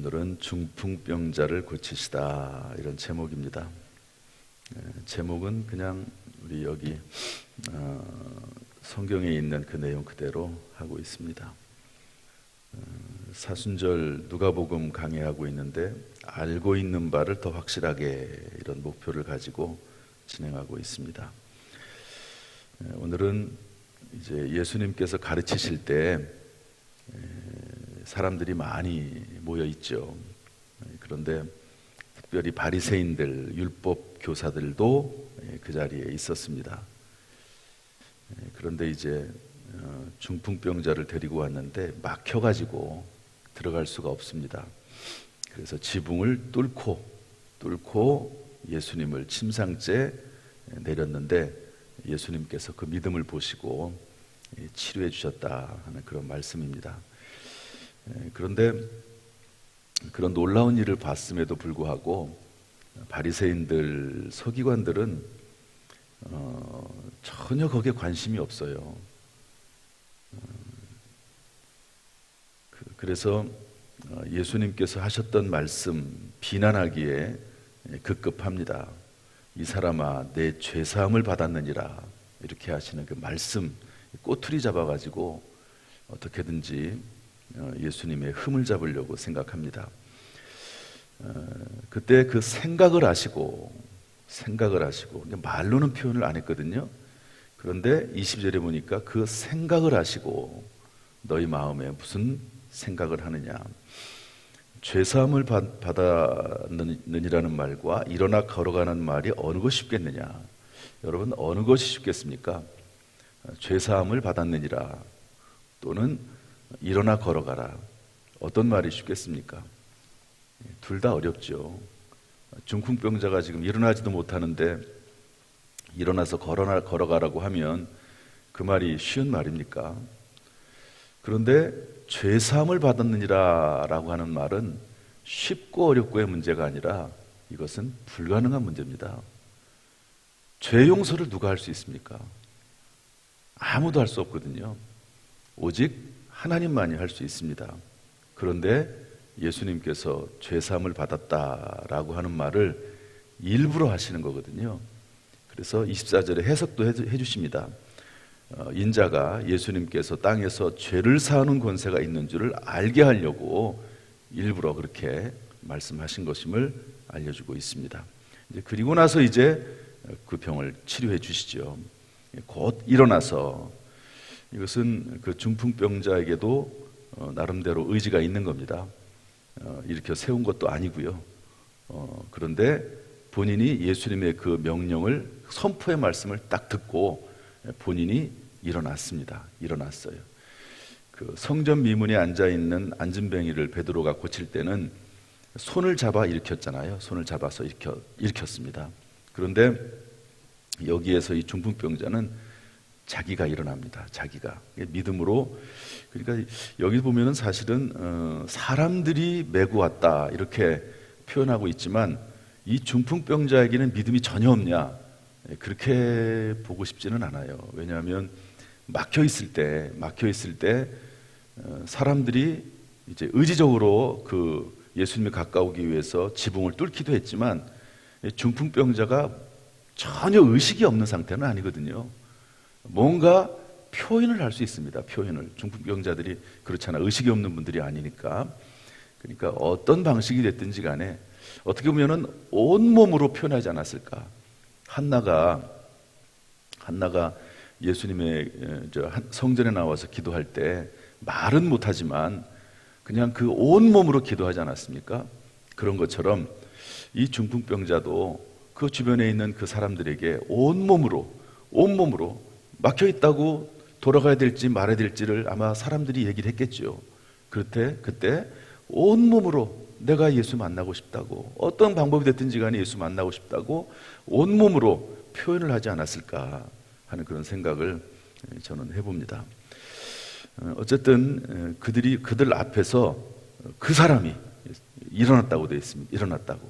오늘은 중풍병자를 고치시다, 이런 제목입니다. 제목은 그냥 우리 여기 성경에 있는 그 내용 그대로 하고 있습니다. 사순절 누가복음 강해하고 있는데 알고 있는 바를 더 확실하게, 이런 목표를 가지고 진행하고 있습니다. 오늘은 이제 예수님께서 가르치실 때 사람들이 많이 모여 있죠. 그런데 특별히 바리새인들, 율법 교사들도 그 자리에 있었습니다. 그런데 이제 중풍병자를 데리고 왔는데 막혀가지고 들어갈 수가 없습니다. 그래서 지붕을 뚫고 예수님을 침상째 내렸는데 예수님께서 그 믿음을 보시고 치료해 주셨다 하는 그런 말씀입니다. 그런데 그런 놀라운 일을 봤음에도 불구하고 바리새인들, 서기관들은 전혀 거기에 관심이 없어요. 그래서 예수님께서 하셨던 말씀 비난하기에 급급합니다. 이 사람아, 내 죄사함을 받았느니라, 이렇게 하시는 그 말씀 꼬투리 잡아가지고 어떻게든지 예수님의 흠을 잡으려고 생각합니다. 그때 그 생각을 하시고 말로는 표현을 안 했거든요. 그런데 20절에 보니까 그 생각을 하시고 너희 마음에 무슨 생각을 하느냐, 죄사함을 받았느니라는 말과 일어나 걸어가는 말이 어느 것이 쉽겠느냐. 여러분, 어느 것이 쉽겠습니까? 죄사함을 받았느니라 또는 일어나 걸어가라, 어떤 말이 쉽겠습니까? 둘 다 어렵죠. 중풍병자가 지금 일어나지도 못하는데 일어나서 걸어가라고 하면 그 말이 쉬운 말입니까? 그런데 죄사함을 받았느니라 라고 하는 말은 쉽고 어렵고의 문제가 아니라 이것은 불가능한 문제입니다. 죄 용서를 누가 할 수 있습니까? 아무도 할 수 없거든요. 오직 하나님만이 할 수 있습니다. 그런데 예수님께서 죄사함을 받았다라고 하는 말을 일부러 하시는 거거든요. 그래서 24절에 해석도 해주십니다. 인자가 예수님께서 땅에서 죄를 사하는 권세가 있는 줄을 알게 하려고 일부러 그렇게 말씀하신 것임을 알려주고 있습니다. 그리고 나서 이제 그 병을 치료해 주시죠. 곧 일어나서, 이것은 그 중풍병자에게도 나름대로 의지가 있는 겁니다. 일으켜 세운 것도 아니고요. 그런데 본인이 예수님의 그 명령을, 선포의 말씀을 딱 듣고 본인이 일어났어요. 그 성전 미문에 앉아있는 안진뱅이를 베드로가 고칠 때는 손을 잡아 일으켰잖아요. 손을 잡아서 일으켰습니다. 그런데 여기에서 이 중풍병자는 자기가 일어납니다. 자기가 믿음으로. 그러니까 여기 보면은 사실은 사람들이 메고 왔다 이렇게 표현하고 있지만 이 중풍병자에게는 믿음이 전혀 없냐, 그렇게 보고 싶지는 않아요. 왜냐하면 막혀 있을 때 사람들이 이제 의지적으로 그 예수님에 가까우기 위해서 지붕을 뚫기도 했지만 중풍병자가 전혀 의식이 없는 상태는 아니거든요. 뭔가 표현을 할 수 있습니다. 표현을. 중풍병자들이 그렇잖아. 의식이 없는 분들이 아니니까. 그러니까 어떤 방식이 됐든지 간에 어떻게 보면은 온몸으로 표현하지 않았을까. 한나가 예수님의 성전에 나와서 기도할 때 말은 못하지만 그냥 그 온몸으로 기도하지 않았습니까? 그런 것처럼 이 중풍병자도 그 주변에 있는 그 사람들에게 온몸으로 막혀있다고 돌아가야 될지 말아야 될지를 아마 사람들이 얘기를 했겠죠. 그때 온몸으로 내가 예수 만나고 싶다고, 어떤 방법이 됐든지 간에 예수 만나고 싶다고 온몸으로 표현을 하지 않았을까 하는 그런 생각을 저는 해봅니다. 어쨌든 그들 앞에서 그 사람이 일어났다고 되어 있습니다. 일어났다고.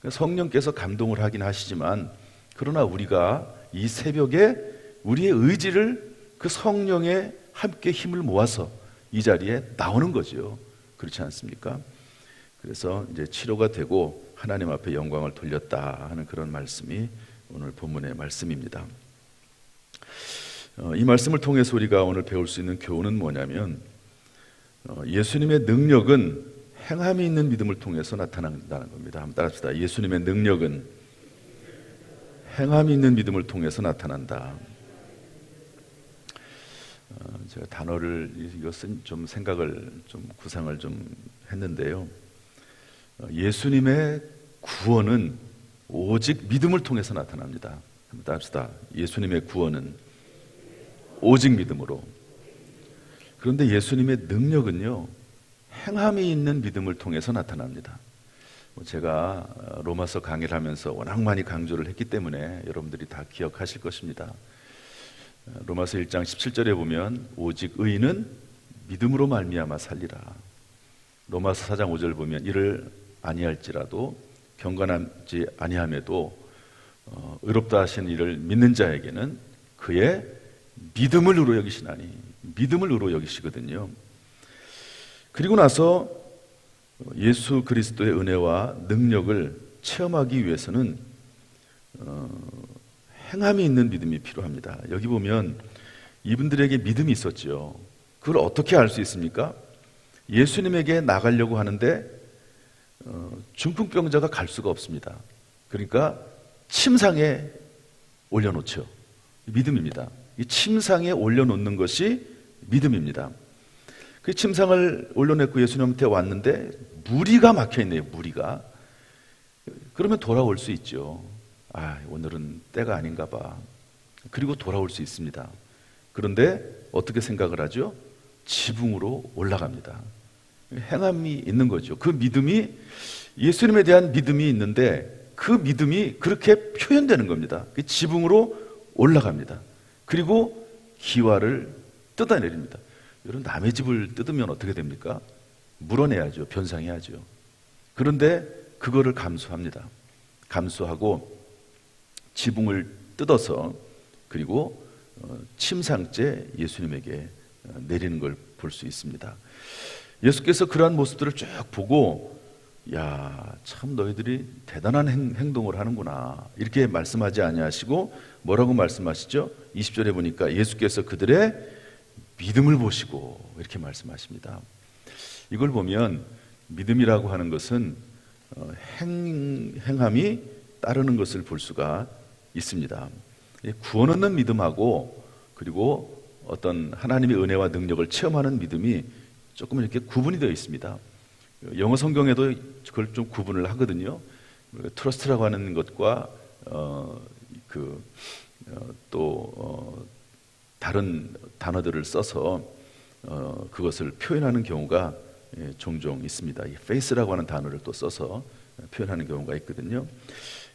성령께서 감동을 하긴 하시지만, 그러나 우리가 이 새벽에 우리의 의지를 그 성령에 함께 힘을 모아서 이 자리에 나오는 거죠. 그렇지 않습니까? 그래서 이제 치료가 되고 하나님 앞에 영광을 돌렸다 하는 그런 말씀이 오늘 본문의 말씀입니다. 이 말씀을 통해서 우리가 오늘 배울 수 있는 교훈은 뭐냐면 예수님의 능력은 행함이 있는 믿음을 통해서 나타난다는 겁니다. 한번 따라합시다. 예수님의 능력은 행함이 있는 믿음을 통해서 나타난다. 제가 단어를 이것은 좀 생각을 좀 구상을 좀 했는데요. 예수님의 구원은 오직 믿음을 통해서 나타납니다. 한번 따라합시다. 예수님의 구원은 오직 믿음으로. 그런데 예수님의 능력은요, 행함이 있는 믿음을 통해서 나타납니다. 제가 로마서 강의를 하면서 워낙 많이 강조를 했기 때문에 여러분들이 다 기억하실 것입니다. 로마서 1장 17절에 보면 오직 의인은 믿음으로 말미암아 살리라. 로마서 4장 5절 보면 이를 아니할지라도 경건하지 아니함에도 의롭다 하신 이를 믿는 자에게는 그의 믿음을 의로 여기시나니, 믿음을 의로 여기시거든요. 그리고 나서 예수 그리스도의 은혜와 능력을 체험하기 위해서는 행함이 있는 믿음이 필요합니다. 여기 보면 이분들에게 믿음이 있었죠. 그걸 어떻게 알 수 있습니까? 예수님에게 나가려고 하는데 중풍병자가 갈 수가 없습니다. 그러니까 침상에 올려놓죠. 믿음입니다. 이 침상에 올려놓는 것이 믿음입니다. 그 침상을 올려놓고 예수님한테 왔는데 무리가 막혀있네요. 무리가. 그러면 돌아올 수 있죠. 오늘은 때가 아닌가 봐. 그리고 돌아올 수 있습니다. 그런데 어떻게 생각을 하죠? 지붕으로 올라갑니다. 행함이 있는 거죠. 그 믿음이, 예수님에 대한 믿음이 있는데 그 믿음이 그렇게 표현되는 겁니다. 지붕으로 올라갑니다. 그리고 기와를 뜯어내립니다. 여러분, 남의 집을 뜯으면 어떻게 됩니까? 물어내야죠. 변상해야죠. 그런데 그거를 감수합니다. 감수하고 지붕을 뜯어서 그리고 침상째 예수님에게 내리는 걸 볼 수 있습니다. 예수께서 그러한 모습들을 쭉 보고 참 너희들이 대단한 행동을 하는구나 이렇게 말씀하지 아니하시고 뭐라고 말씀하시죠? 20절에 보니까 예수께서 그들의 믿음을 보시고 이렇게 말씀하십니다. 이걸 보면 믿음이라고 하는 것은 행함이 따르는 것을 볼 수가 있습니다. 구원 얻는 믿음하고 그리고 어떤 하나님의 은혜와 능력을 체험하는 믿음이 조금 이렇게 구분이 되어 있습니다. 영어 성경에도 그걸 좀 구분을 하거든요. 트러스트라고 하는 것과 다른 단어들을 써서 그것을 표현하는 경우가 종종 있습니다. 이 faith라고 하는 단어를 또 써서 표현하는 경우가 있거든요.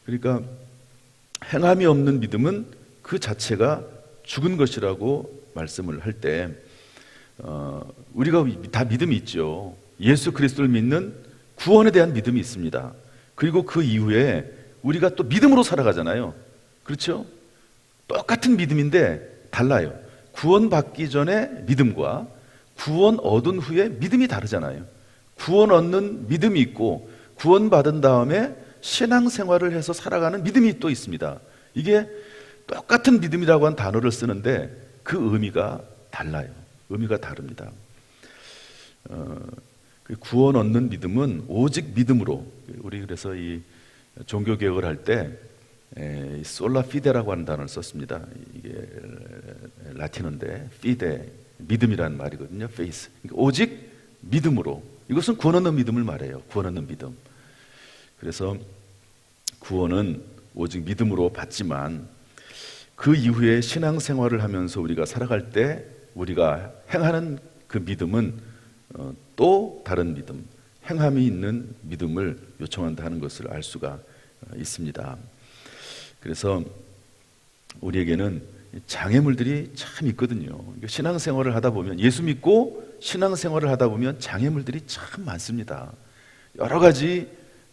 그러니까 행함이 없는 믿음은 그 자체가 죽은 것이라고 말씀을 할 때 우리가 다 믿음이 있죠. 예수 그리스도를 믿는 구원에 대한 믿음이 있습니다. 그리고 그 이후에 우리가 또 믿음으로 살아가잖아요. 그렇죠? 똑같은 믿음인데 달라요. 구원받기 전에 믿음과 구원 얻은 후에 믿음이 다르잖아요. 구원 얻는 믿음이 있고 구원받은 다음에 신앙생활을 해서 살아가는 믿음이 또 있습니다. 이게 똑같은 믿음이라고 한 단어를 쓰는데 그 의미가 달라요. 의미가 다릅니다. 구원 얻는 믿음은 오직 믿음으로, 우리 그래서 이 종교개혁을 할 때 솔라 피데라고 하는 단어를 썼습니다. 이게 라틴어인데 피데, 믿음이라는 말이거든요. faith. 그러니까 오직 믿음으로. 이것은 구원 얻는 믿음을 말해요. 구원 얻는 믿음. 그래서 구원은 오직 믿음으로 받지만 그 이후에 신앙생활을 하면서 우리가 살아갈 때 우리가 행하는 그 믿음은 또 다른 믿음, 행함이 있는 믿음을 요청한다는 것을 알 수가 있습니다. 그래서 우리에게는 장애물들이 참 있거든요. 신앙생활을 하다 보면, 예수 믿고 신앙생활을 하다 보면 장애물들이 참 많습니다. 여러 가지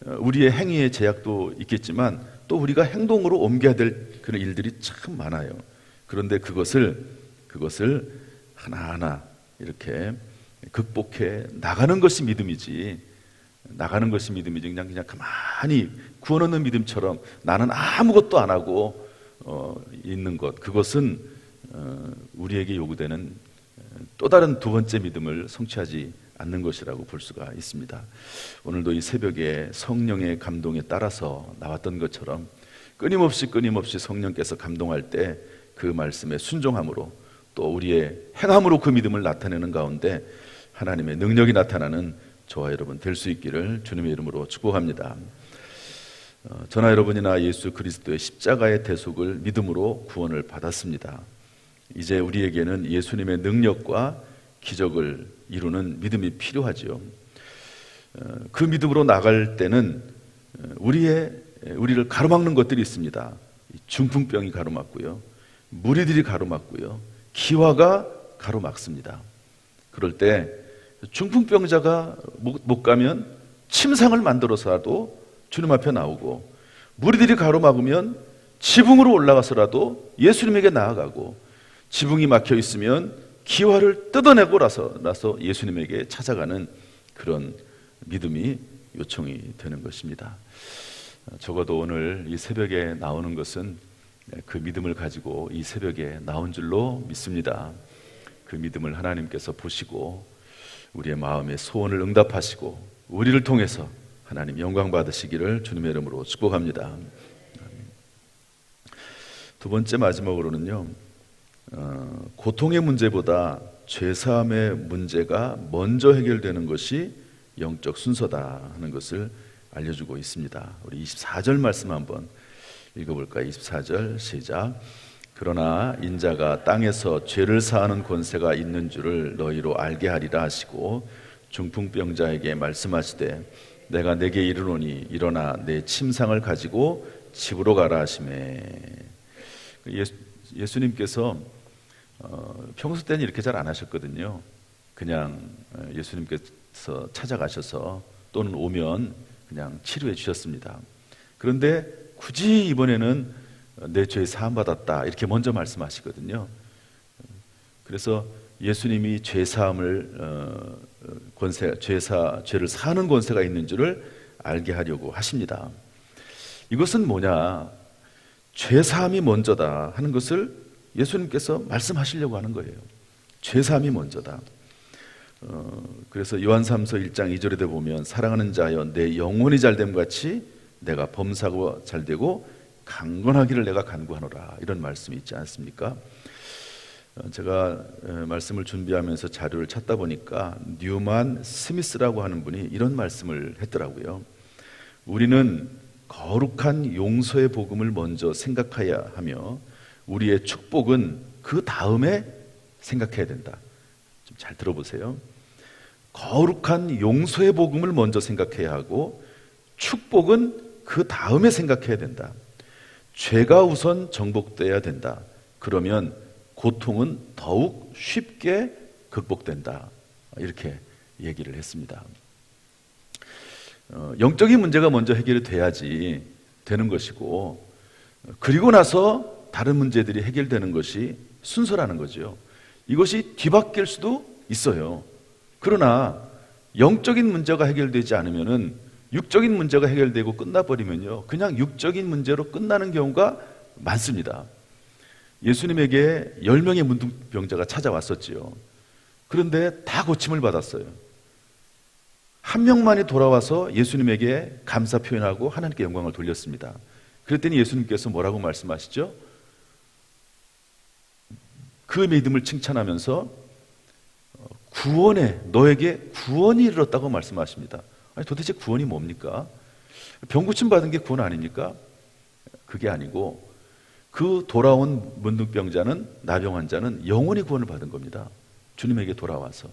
우리의 행위의 제약도 있겠지만 또 우리가 행동으로 옮겨야 될 그런 일들이 참 많아요. 그런데 그것을 하나하나 이렇게 극복해 나가는 것이 믿음이지, 나가는 것이 믿음이지 그냥 가만히 구원 얻는 믿음처럼 나는 아무것도 안 하고 있는 것, 그것은 우리에게 요구되는 또 다른 두 번째 믿음을 성취하지 않는 것이라고 볼 수가 있습니다. 오늘도 이 새벽에 성령의 감동에 따라서 나왔던 것처럼 끊임없이 성령께서 감동할 때 그 말씀에 순종함으로 또 우리의 행함으로 그 믿음을 나타내는 가운데 하나님의 능력이 나타나는 저와 여러분 될 수 있기를 주님의 이름으로 축복합니다. 저나 여러분이나 예수 그리스도의 십자가의 대속을 믿음으로 구원을 받았습니다. 이제 우리에게는 예수님의 능력과 기적을 이루는 믿음이 필요하지요. 그 믿음으로 나갈 때는 우리를 가로막는 것들이 있습니다. 중풍병이 가로막고요, 무리들이 가로막고요, 기화가 가로막습니다. 그럴 때 중풍병자가 못 가면 침상을 만들어서라도 주님 앞에 나오고, 무리들이 가로막으면 지붕으로 올라가서라도 예수님에게 나아가고, 지붕이 막혀 있으면 기와를 뜯어내고 나서 예수님에게 찾아가는 그런 믿음이 요청이 되는 것입니다. 적어도 오늘 이 새벽에 나오는 것은 그 믿음을 가지고 이 새벽에 나온 줄로 믿습니다. 그 믿음을 하나님께서 보시고 우리의 마음의 소원을 응답하시고 우리를 통해서 하나님 영광 받으시기를 주님의 이름으로 축복합니다. 두 번째, 마지막으로는요, 고통의 문제보다 죄사함의 문제가 먼저 해결되는 것이 영적 순서다 하는 것을 알려주고 있습니다. 우리 24절 말씀 한번 읽어볼까요? 24절 시작. 그러나 인자가 땅에서 죄를 사하는 권세가 있는 줄을 너희로 알게 하리라 하시고 중풍병자에게 말씀하시되 내가 내게 이르노니 일어나 내 침상을 가지고 집으로 가라 하시매. 예수님께서 평소 때는 이렇게 잘 안 하셨거든요. 그냥 예수님께서 찾아가셔서 또는 오면 그냥 치료해 주셨습니다. 그런데 굳이 이번에는 내 죄 사함 받았다 이렇게 먼저 말씀하시거든요. 그래서 예수님이 죄 사함을 죄를 사하는 권세가 있는 줄을 알게 하려고 하십니다. 이것은 뭐냐? 죄 사함이 먼저다 하는 것을 예수님께서 말씀하시려고 하는 거예요. 죄 사함이 먼저다. 그래서 요한삼서 1장 2절에 보면 사랑하는 자여 내 영혼이 잘됨 같이 내가 범사가 잘되고 강건하기를 내가 간구하노라, 이런 말씀이 있지 않습니까? 제가 말씀을 준비하면서 자료를 찾다 보니까 뉴만 스미스라고 하는 분이 이런 말씀을 했더라고요. 우리는 거룩한 용서의 복음을 먼저 생각해야 하며 우리의 축복은 그 다음에 생각해야 된다. 좀 잘 들어보세요. 거룩한 용서의 복음을 먼저 생각해야 하고 축복은 그 다음에 생각해야 된다. 죄가 우선 정복돼야 된다. 그러면 고통은 더욱 쉽게 극복된다. 이렇게 얘기를 했습니다. 영적인 문제가 먼저 해결이 돼야지 되는 것이고, 그리고 나서 다른 문제들이 해결되는 것이 순서라는 거죠. 이것이 뒤바뀔 수도 있어요. 그러나 영적인 문제가 해결되지 않으면은 육적인 문제가 해결되고 끝나버리면요, 그냥 육적인 문제로 끝나는 경우가 많습니다. 예수님에게 10명의 문둥병자가 찾아왔었지요. 그런데 다 고침을 받았어요. 한 명만이 돌아와서 예수님에게 감사 표현하고 하나님께 영광을 돌렸습니다. 그랬더니 예수님께서 뭐라고 말씀하시죠? 그 믿음을 칭찬하면서 너에게 구원이 이르렀다고 말씀하십니다. 아니, 도대체 구원이 뭡니까? 병 고침 받은 게 구원 아닙니까? 그게 아니고 그 돌아온 문둥병자는, 나병 환자는 영원히 구원을 받은 겁니다. 주님에게 돌아와서.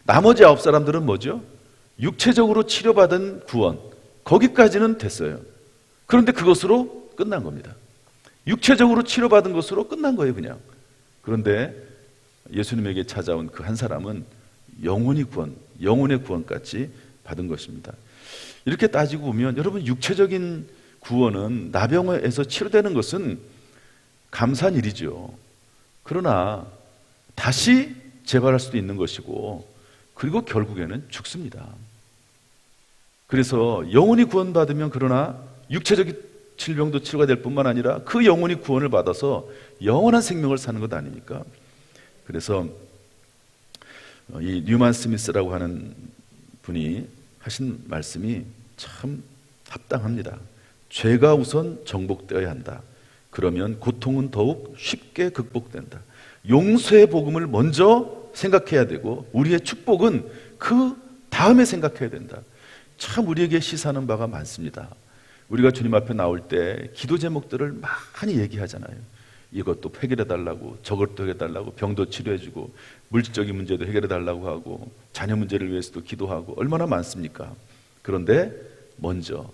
나머지 9사람들은 뭐죠? 육체적으로 치료받은 구원, 거기까지는 됐어요. 그런데 그것으로 끝난 겁니다. 육체적으로 치료받은 것으로 끝난 거예요, 그냥. 그런데 예수님에게 찾아온 그 한 사람은 영원히 영혼의 구원까지 받은 것입니다. 이렇게 따지고 보면 여러분, 육체적인 구원은, 나병에서 치료되는 것은 감사한 일이죠. 그러나 다시 재발할 수도 있는 것이고, 그리고 결국에는 죽습니다. 그래서 영혼이 구원받으면 그러나 육체적인 질병도 치료가 될 뿐만 아니라 그 영혼이 구원을 받아서 영원한 생명을 사는 것 아닙니까? 그래서 이 뉴만 스미스라고 하는 분이 하신 말씀이 참 합당합니다. 죄가 우선 정복되어야 한다. 그러면 고통은 더욱 쉽게 극복된다. 용서의 복음을 먼저 생각해야 되고 우리의 축복은 그 다음에 생각해야 된다. 참 우리에게 시사하는 바가 많습니다. 우리가 주님 앞에 나올 때 기도 제목들을 많이 얘기하잖아요. 이것도 해결해달라고, 저것도 해결해달라고, 병도 치료해주고, 물질적인 문제도 해결해달라고 하고, 자녀 문제를 위해서도 기도하고, 얼마나 많습니까? 그런데 먼저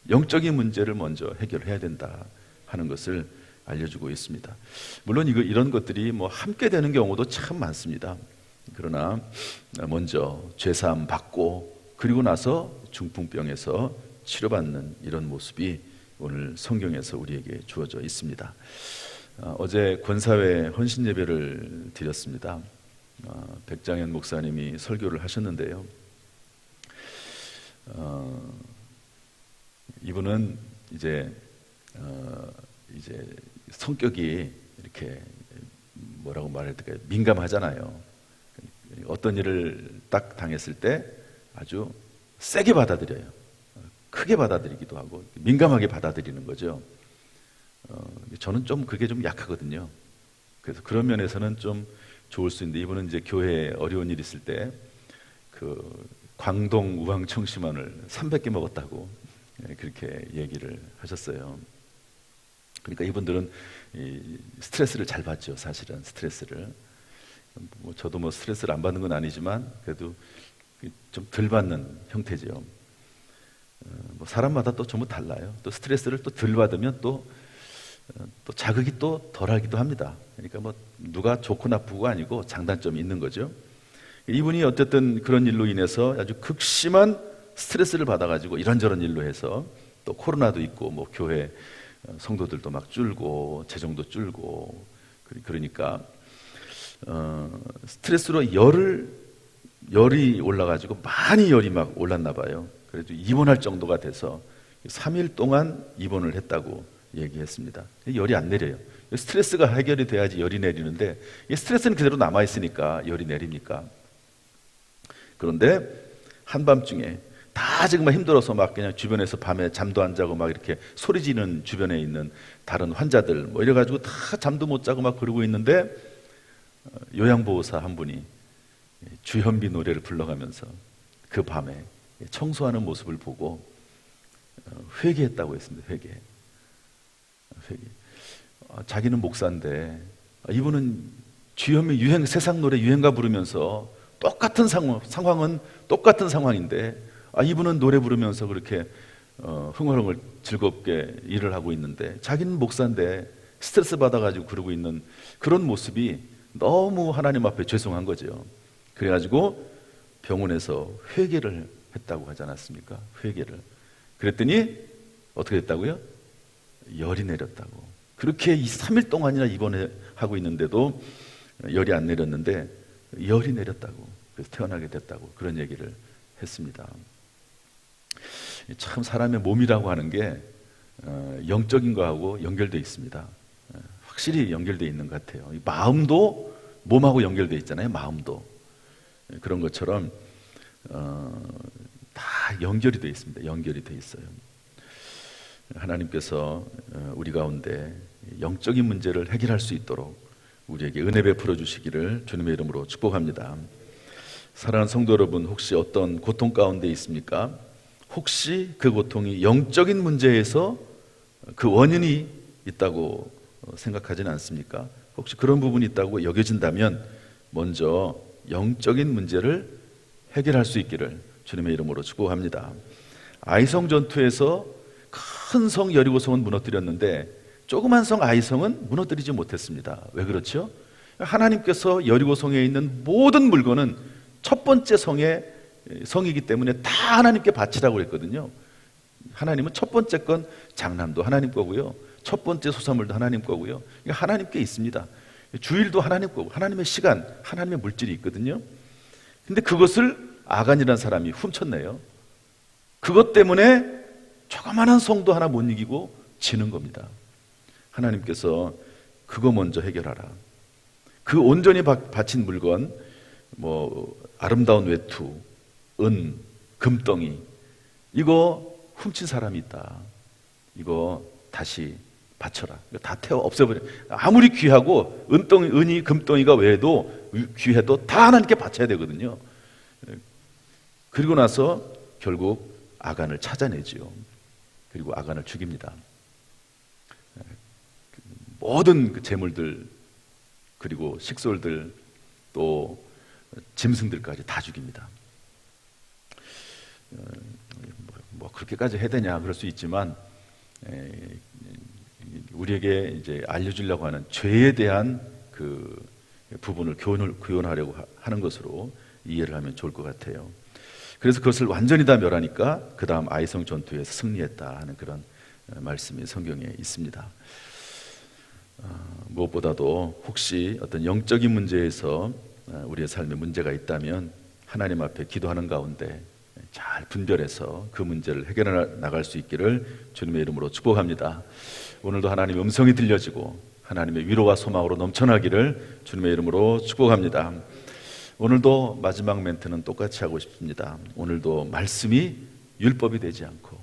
영적인 문제를 먼저 해결해야 된다 하는 것을 알려주고 있습니다. 물론 이런 것들이 뭐 함께 되는 경우도 참 많습니다. 그러나 먼저 죄사함 받고 그리고 나서 중풍병에서 치료받는 이런 모습이 오늘 성경에서 우리에게 주어져 있습니다. 어제 권사회 헌신 예배를 드렸습니다. 백장현 목사님이 설교를 하셨는데요. 이분은 이제 성격이 이렇게 뭐라고 말해야 될까요? 민감하잖아요. 어떤 일을 딱 당했을 때 아주 세게 받아들여요. 크게 받아들이기도 하고 민감하게 받아들이는 거죠. 저는 좀 그게 좀 약하거든요. 그래서 그런 면에서는 좀 좋을 수 있는데 이분은 이제 교회에 어려운 일 있을 때 그 광동 우황 청심환을 300개 먹었다고 그렇게 얘기를 하셨어요. 그러니까 이분들은 이 스트레스를 잘 받죠. 사실은 스트레스를. 저도 뭐 스트레스를 안 받는 건 아니지만 그래도 좀 덜 받는 형태죠. 뭐 사람마다 또 전부 달라요. 또 스트레스를 또 덜 받으면 또 자극이 또 덜하기도 합니다. 그러니까 뭐 누가 좋고 나쁘고 아니고 장단점이 있는 거죠. 이분이 어쨌든 그런 일로 인해서 아주 극심한 스트레스를 받아가지고 이런저런 일로 해서 또 코로나도 있고 뭐 교회 성도들도 막 줄고 재정도 줄고 그러니까 스트레스로 열이 올라가지고 많이 열이 막 올랐나 봐요. 그래도 입원할 정도가 돼서 3일 동안 입원을 했다고 얘기했습니다. 열이 안 내려요. 스트레스가 해결이 돼야지 열이 내리는데 스트레스는 그대로 남아있으니까 열이 내립니까? 그런데 한밤중에 다 지금 힘들어서 막 그냥 주변에서 밤에 잠도 안 자고 막 이렇게 소리 지르는 주변에 있는 다른 환자들 뭐 이래가지고 다 잠도 못 자고 막 그러고 있는데 요양보호사 한 분이 주현비 노래를 불러가면서 그 밤에 청소하는 모습을 보고 회개했다고 했습니다. 회개. 자기는 목사인데 이분은 주현미 세상 노래 유행가 부르면서 똑같은 상황은 똑같은 상황인데 이분은 노래 부르면서 그렇게 흥얼흥얼 즐겁게 일을 하고 있는데 자기는 목사인데 스트레스 받아가지고 그러고 있는 그런 모습이 너무 하나님 앞에 죄송한 거죠. 그래가지고 병원에서 회개를 했다고 하지 않았습니까? 회개를. 그랬더니 어떻게 됐다고요? 열이 내렸다고. 그렇게 3일 동안이나 입원하고 있는데도 열이 안 내렸는데 열이 내렸다고. 그래서 태어나게 됐다고 그런 얘기를 했습니다. 참 사람의 몸이라고 하는 게 영적인 거하고 연결되어 있습니다. 확실히 연결되어 있는 것 같아요. 마음도 몸하고 연결되어 있잖아요. 마음도. 그런 것처럼 다 연결이 되어 있습니다. 연결이 되어 있어요. 하나님께서 우리 가운데 영적인 문제를 해결할 수 있도록 우리에게 은혜 베풀어 주시기를 주님의 이름으로 축복합니다. 사랑하는 성도 여러분, 혹시 어떤 고통 가운데 있습니까? 혹시 그 고통이 영적인 문제에서 그 원인이 있다고 생각하지는 않습니까? 혹시 그런 부분이 있다고 여겨진다면 먼저 영적인 문제를 해결할 수 있기를 주님의 이름으로 축복합니다. 아이성 전투에서 큰 성 여리고성은 무너뜨렸는데 조그만 성 아이성은 무너뜨리지 못했습니다. 왜 그렇죠? 하나님께서 여리고성에 있는 모든 물건은 첫 번째 성이기 때문에 다 하나님께 바치라고 그랬거든요. 하나님은 첫 번째 건 장남도 하나님 거고요. 첫 번째 소사물도 하나님 거고요. 하나님께 있습니다. 주일도 하나님 거고 하나님의 시간, 하나님의 물질이 있거든요. 근데 그것을 아간이라는 사람이 훔쳤네요. 그것 때문에 조그마한 성도 하나 못 이기고 지는 겁니다. 하나님께서 그거 먼저 해결하라. 그 온전히 바친 물건, 아름다운 외투, 은, 금덩이, 이거 훔친 사람이 있다. 이거 다시 바쳐라. 이거 다 태워 없애버려. 아무리 귀하고 은이 금덩이가 외에도 귀해도 다 하나님께 바쳐야 되거든요. 그리고 나서 결국 아간을 찾아내지요. 그리고 아간을 죽입니다. 모든 그 재물들, 그리고 식솔들, 또 짐승들까지 다 죽입니다. 그렇게까지 해야 되냐 그럴 수 있지만, 우리에게 이제 알려주려고 하는 죄에 대한 그 부분을 교훈하려고 하는 것으로 이해를 하면 좋을 것 같아요. 그래서 그것을 완전히 다 멸하니까 그 다음 아이성 전투에서 승리했다 하는 그런 말씀이 성경에 있습니다. 무엇보다도 혹시 어떤 영적인 문제에서 우리의 삶에 문제가 있다면 하나님 앞에 기도하는 가운데 잘 분별해서 그 문제를 해결해 나갈 수 있기를 주님의 이름으로 축복합니다. 오늘도 하나님의 음성이 들려지고 하나님의 위로와 소망으로 넘쳐나기를 주님의 이름으로 축복합니다. 오늘도 마지막 멘트는 똑같이 하고 싶습니다. 오늘도 말씀이 율법이 되지 않고,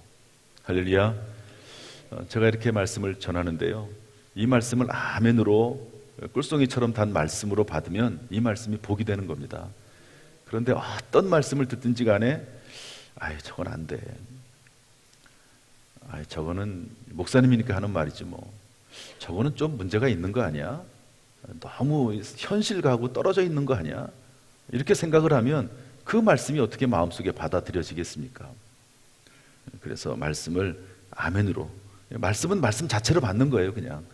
할렐루야. 제가 이렇게 말씀을 전하는데요, 이 말씀을 아멘으로 꿀송이처럼 단 말씀으로 받으면 이 말씀이 복이 되는 겁니다. 그런데 어떤 말씀을 듣든지 간에 저건 안 돼, 저거는 목사님이니까 하는 말이지 저거는 좀 문제가 있는 거 아니야? 너무 현실하고 떨어져 있는 거 아니야? 이렇게 생각을 하면 그 말씀이 어떻게 마음속에 받아들여지겠습니까? 그래서 말씀을 아멘으로, 말씀은 말씀 자체로 받는 거예요, 그냥.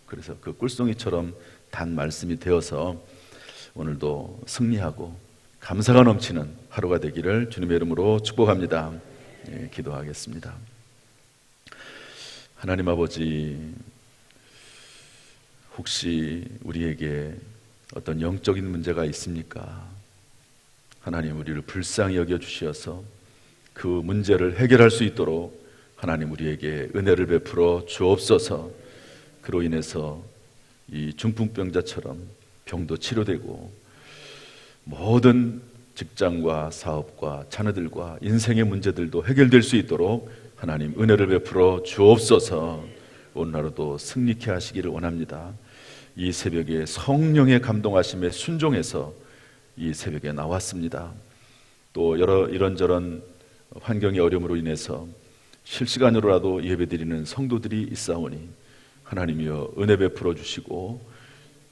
그래서 그 꿀송이처럼 단 말씀이 되어서 오늘도 승리하고 감사가 넘치는 하루가 되기를 주님의 이름으로 축복합니다. 기도하겠습니다. 하나님 아버지, 혹시 우리에게 어떤 영적인 문제가 있습니까? 하나님, 우리를 불쌍히 여겨주시어서 그 문제를 해결할 수 있도록 하나님 우리에게 은혜를 베풀어 주옵소서. 그로 인해서 이 중풍병자처럼 병도 치료되고 모든 직장과 사업과 자녀들과 인생의 문제들도 해결될 수 있도록 하나님 은혜를 베풀어 주옵소서. 오늘 하루도 승리케 하시기를 원합니다. 이 새벽에 성령의 감동하심에 순종해서 이 새벽에 나왔습니다. 또 이런저런 환경의 어려움으로 인해서 실시간으로라도 예배드리는 성도들이 있사오니 하나님이여 은혜 베풀어 주시고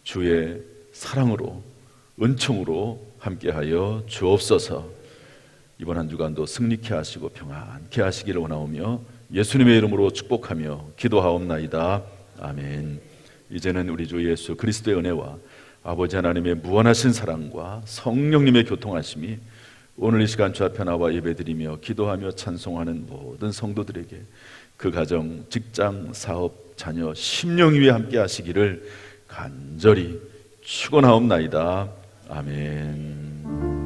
주의 사랑으로 은총으로 함께하여 주옵소서. 이번 한 주간도 승리케 하시고 평안케 하시기를 원하오며 예수님의 이름으로 축복하며 기도하옵나이다. 아멘. 이제는 우리 주 예수 그리스도의 은혜와 아버지 하나님의 무한하신 사랑과 성령님의 교통하심이 오늘 이 시간 주 앞에 나와 예배드리며 기도하며 찬송하는 모든 성도들에게 그 가정, 직장, 사업, 자녀, 심령 위에 함께 하시기를 간절히 축원하옵나이다. 아멘.